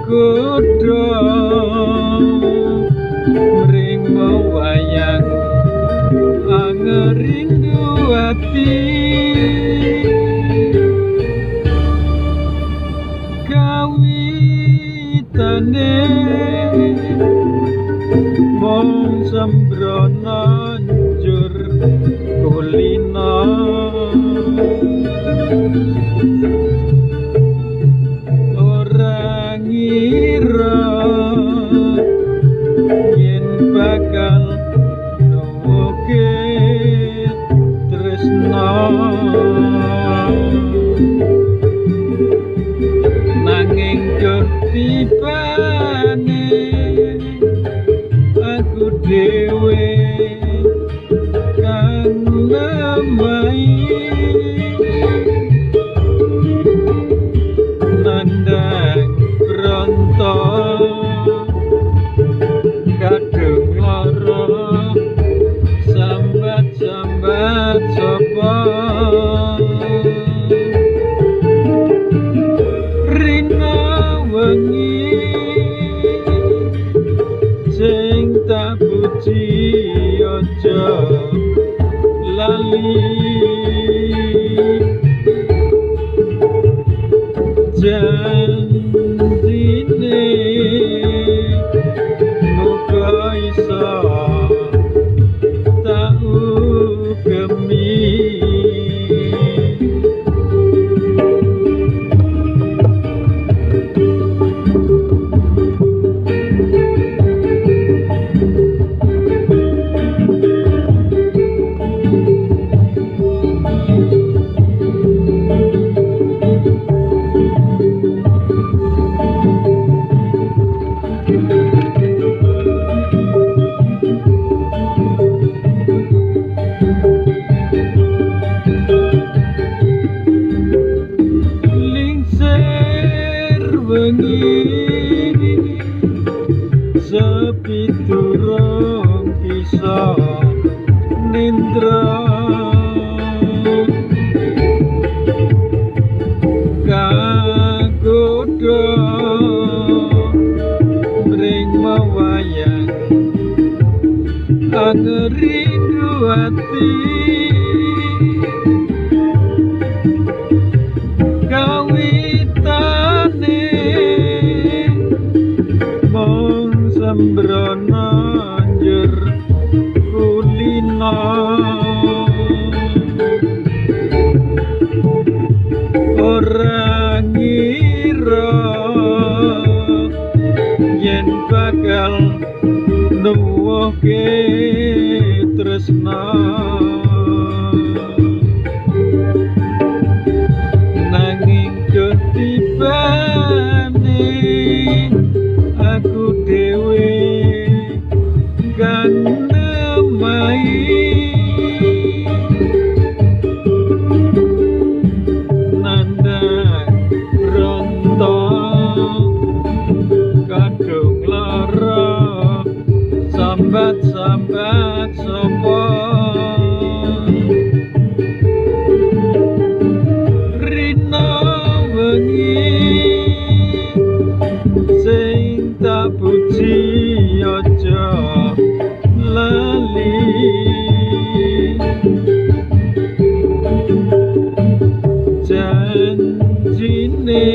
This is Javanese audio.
kudu mring wayang angerindu ati kawitane mong sembrono njur kulina ora ngira yen bakal nuwuke tresna nanging ketibane aku dhewe kang lemai nandang bronto kadung lara sambat-sambat sapa rina wengi sing tak puji aja lali janjine muga iso tak ugemi sepi durung bisa nindra kagoda mring wayang angerindu ati kawitane mong sembrono njur kulina ora ngira yen bakal nuwuhke tresna nanging ketibane aku dhewe kang nemai nandang bronto kadung lara sambat-sambat sapa rina wengi sing tak puji aja lali janjine